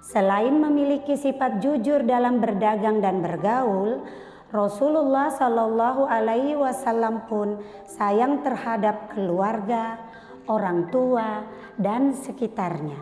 Selain memiliki sifat jujur dalam berdagang dan bergaul, Rasulullah Shallallahu Alaihi Wasallam pun sayang terhadap keluarga, orang tua, dan sekitarnya.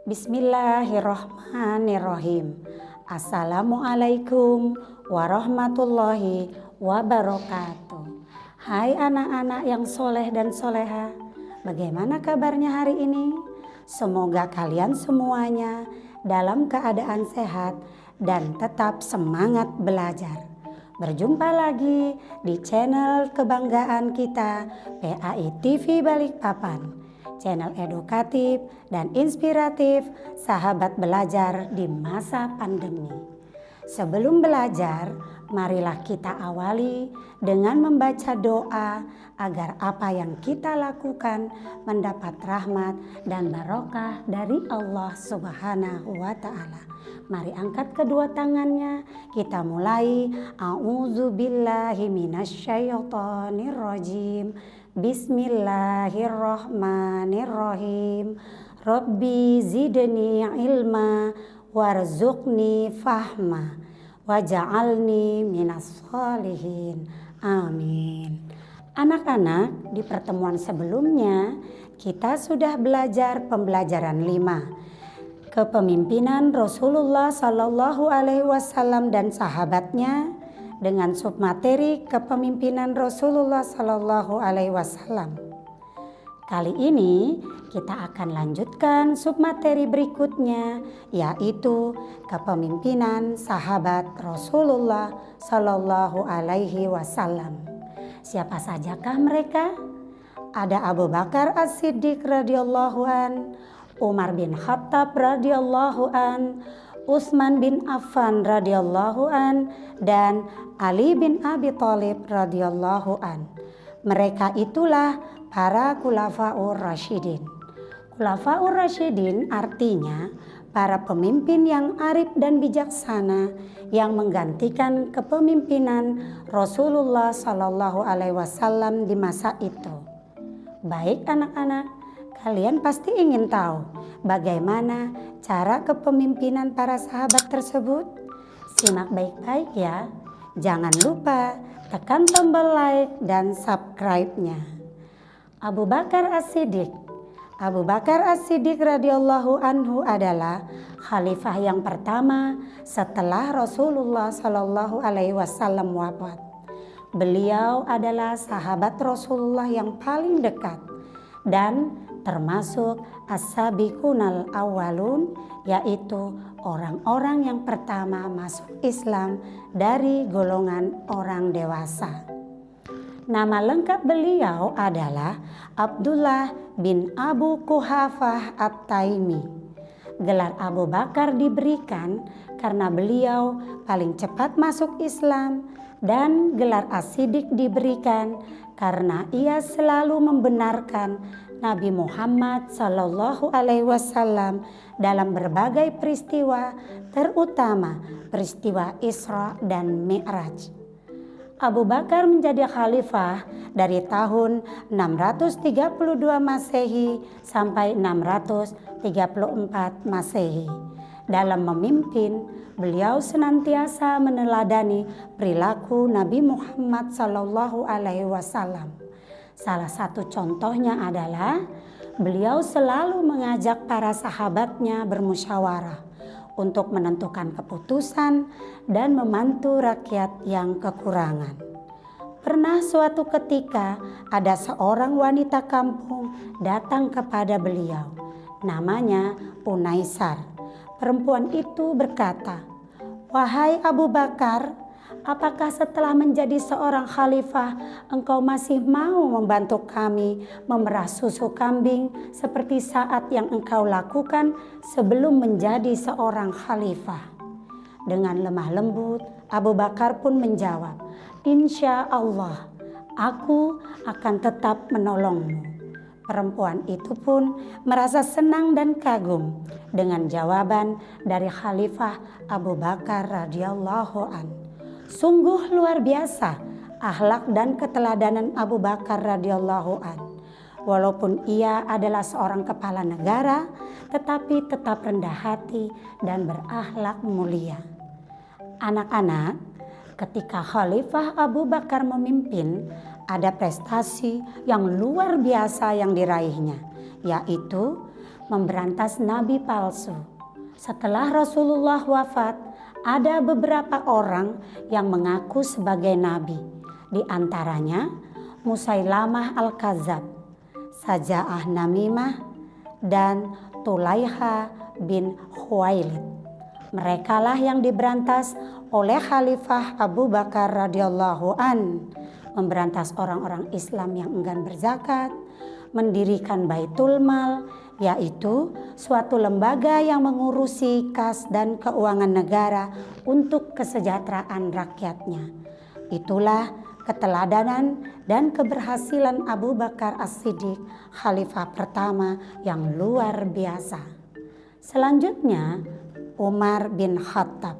Bismillahirrahmanirrahim. Assalamualaikum warahmatullahi wabarakatuh. Hai anak-anak yang soleh dan soleha, bagaimana kabarnya hari ini? Semoga kalian semuanya dalam keadaan sehat dan tetap semangat belajar. Berjumpa lagi di channel kebanggaan kita, PAI TV Balikpapan. Channel edukatif dan inspiratif sahabat belajar di masa pandemi. Sebelum belajar, marilah kita awali dengan membaca doa agar apa yang kita lakukan mendapat rahmat dan barokah dari Allah Subhanahu wa Ta'ala. Mari angkat kedua tangannya, kita mulai. A'udzubillahi minasyaitonirrajim. Bismillahirrahmanirrahim. Rabbi zidni ilma warzuqni fahma waj'alni minas sholihin. Amin. Anak-anak, di pertemuan sebelumnya kita sudah belajar pembelajaran 5. Kepemimpinan Rasulullah Shallallahu Alaihi Wasallam dan sahabatnya dengan submateri kepemimpinan Rasulullah Shallallahu Alaihi Wasallam. Kali ini kita akan lanjutkan submateri berikutnya, yaitu kepemimpinan sahabat Rasulullah Shallallahu Alaihi Wasallam. Siapa sajakah mereka? Ada Abu Bakar As-Siddiq radhiyallahu an, Umar bin Khattab radhiyallahu an, Utsman bin Affan radhiyallahu an, dan Ali bin Abi Thalib radhiyallahu an. Mereka itulah para Khulafaur Rasyidin. Khulafaur Rasyidin artinya para pemimpin yang arif dan bijaksana yang menggantikan kepemimpinan Rasulullah Shallallahu Alaihi Wasallam di masa itu. Baik anak-anak, kalian pasti ingin tahu bagaimana cara kepemimpinan para sahabat tersebut. Simak baik-baik ya. Jangan lupa tekan tombol like dan subscribe-nya. Abu Bakar As-Siddiq. Abu Bakar As-Siddiq radhiyallahu anhu adalah khalifah yang pertama setelah Rasulullah Shallallahu Alaihi Wasallam wafat. Beliau adalah sahabat Rasulullah yang paling dekat dan termasuk as-sabiqunal awwalun, yaitu orang-orang yang pertama masuk Islam dari golongan orang dewasa. Nama lengkap beliau adalah Abdullah bin Abu Quhafah At-Taimi. Gelar Abu Bakar diberikan karena beliau paling cepat masuk Islam, dan gelar As-Siddiq diberikan karena ia selalu membenarkan Nabi Muhammad Sallallahu Alaihi Wasallam dalam berbagai peristiwa, terutama peristiwa Isra dan Mi'raj. Abu Bakar menjadi khalifah dari tahun 632 Masehi sampai 634 Masehi. Dalam memimpin, beliau senantiasa meneladani perilaku Nabi Muhammad Sallallahu Alaihi Wasallam. Salah satu contohnya adalah beliau selalu mengajak para sahabatnya bermusyawarah untuk menentukan keputusan dan membantu rakyat yang kekurangan. Pernah suatu ketika ada seorang wanita kampung datang kepada beliau. Namanya Unaisar. Perempuan itu berkata, "Wahai Abu Bakar, apakah setelah menjadi seorang khalifah engkau masih mau membantu kami memerah susu kambing seperti saat yang engkau lakukan sebelum menjadi seorang khalifah?" Dengan lemah lembut, Abu Bakar pun menjawab, "Insya Allah, Aku akan tetap menolongmu." Perempuan itu pun merasa senang dan kagum dengan jawaban dari Khalifah Abu Bakar radhiyallahu an. Sungguh luar biasa akhlak dan keteladanan Abu Bakar radhiyallahu an. Walaupun ia adalah seorang kepala negara, tetapi tetap rendah hati dan berakhlak mulia. Anak-anak, ketika Khalifah Abu Bakar memimpin, ada prestasi yang luar biasa yang diraihnya, yaitu memberantas nabi palsu. Setelah Rasulullah wafat, ada beberapa orang yang mengaku sebagai nabi. Di antaranya Musailamah Al-Kadzab, Saja'ah Namimah, dan Tulaiha bin Khuwailid. Merekalah yang diberantas oleh Khalifah Abu Bakar radhiyallahu an, memberantas orang-orang Islam yang enggan berzakat, mendirikan Baitul Mal, yaitu suatu lembaga yang mengurusi kas dan keuangan negara untuk kesejahteraan rakyatnya. Itulah keteladanan dan keberhasilan Abu Bakar As-Siddiq, khalifah pertama yang luar biasa. Selanjutnya, Umar bin Khattab.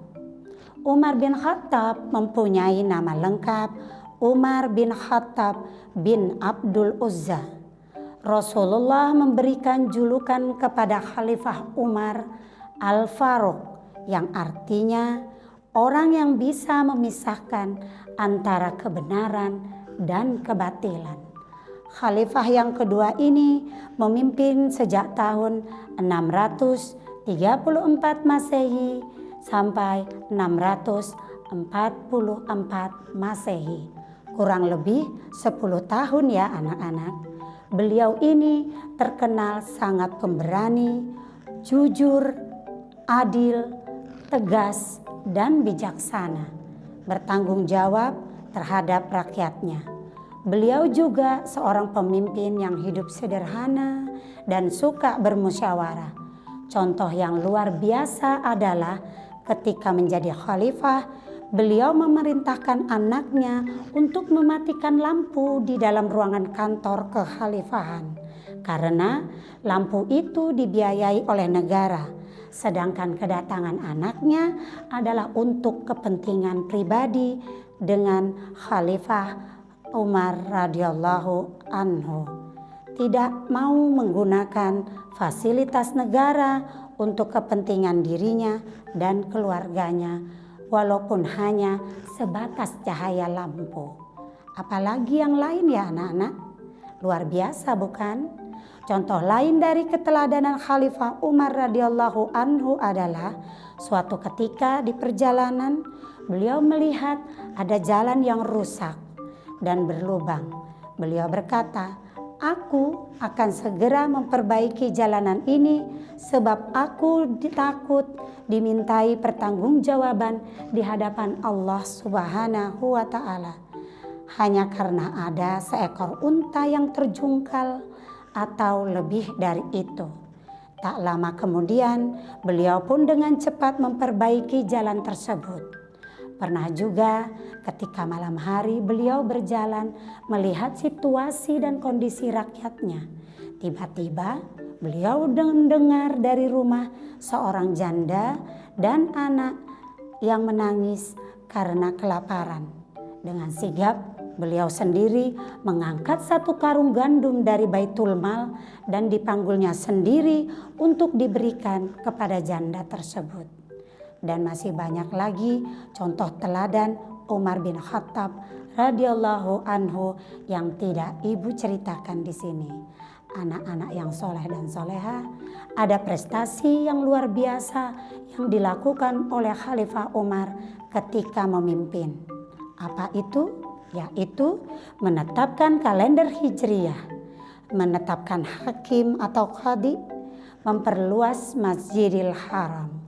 Umar bin Khattab mempunyai nama lengkap Umar bin Khattab bin Abdul Uzza. Rasulullah memberikan julukan kepada Khalifah Umar Al-Faruq, yang artinya orang yang bisa memisahkan antara kebenaran dan kebatilan. Khalifah yang kedua ini memimpin sejak tahun 634 Masehi sampai 644 Masehi. Kurang lebih 10 tahun ya anak-anak. Beliau ini terkenal sangat pemberani, jujur, adil, tegas, dan bijaksana. Bertanggung jawab terhadap rakyatnya. Beliau juga seorang pemimpin yang hidup sederhana dan suka bermusyawarah. Contoh yang luar biasa adalah ketika menjadi khalifah, beliau memerintahkan anaknya untuk mematikan lampu di dalam ruangan kantor kekhalifahan karena lampu itu dibiayai oleh negara, sedangkan kedatangan anaknya adalah untuk kepentingan pribadi dengan Khalifah Umar radhiyallahu anhu. Tidak mau menggunakan fasilitas negara untuk kepentingan dirinya dan keluarganya, walaupun hanya sebatas cahaya lampu. Apalagi yang lain ya anak-anak? Luar biasa bukan? Contoh lain dari keteladanan Khalifah Umar radhiyallahu anhu adalah suatu ketika di perjalanan beliau melihat ada jalan yang rusak dan berlubang. Beliau berkata, "Aku akan segera memperbaiki jalanan ini sebab aku takut dimintai pertanggungjawaban di hadapan Allah Subhanahu wa Ta'ala. Hanya karena ada seekor unta yang terjungkal atau lebih dari itu." Tak lama kemudian beliau pun dengan cepat memperbaiki jalan tersebut. Pernah juga ketika malam hari beliau berjalan melihat situasi dan kondisi rakyatnya. Tiba-tiba beliau mendengar dari rumah seorang janda dan anak yang menangis karena kelaparan. Dengan sigap beliau sendiri mengangkat satu karung gandum dari Baitul Mal dan dipanggulnya sendiri untuk diberikan kepada janda tersebut. Dan masih banyak lagi contoh teladan Umar bin Khattab radhiyallahu anhu yang tidak ibu ceritakan di sini. Anak-anak yang soleh dan soleha, ada prestasi yang luar biasa yang dilakukan oleh Khalifah Umar ketika memimpin. Apa itu? Yaitu menetapkan kalender Hijriyah, menetapkan hakim atau qadhi, memperluas Masjidil Haram.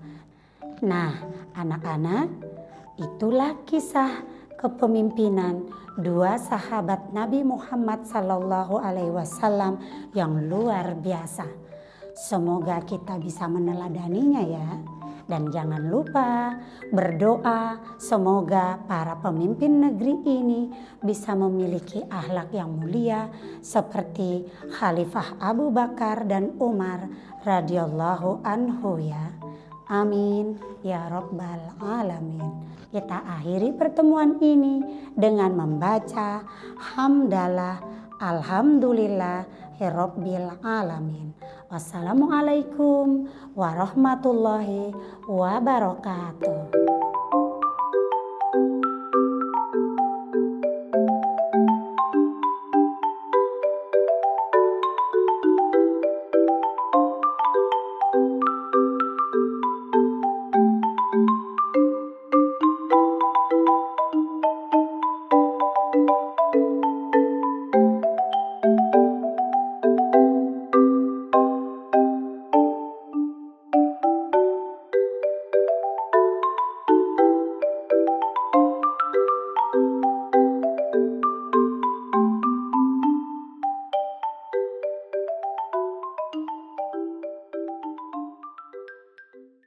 Nah, anak-anak, itulah kisah kepemimpinan dua sahabat Nabi Muhammad SAW yang luar biasa. Semoga kita bisa meneladaninya ya. Dan jangan lupa berdoa semoga para pemimpin negeri ini bisa memiliki akhlak yang mulia seperti Khalifah Abu Bakar dan Umar radhiyallahu anhu ya. Amin ya rabbal alamin. Kita akhiri pertemuan ini dengan membaca hamdalah alhamdulillahirabbil alamin. Wassalamualaikum warahmatullahi wabarakatuh.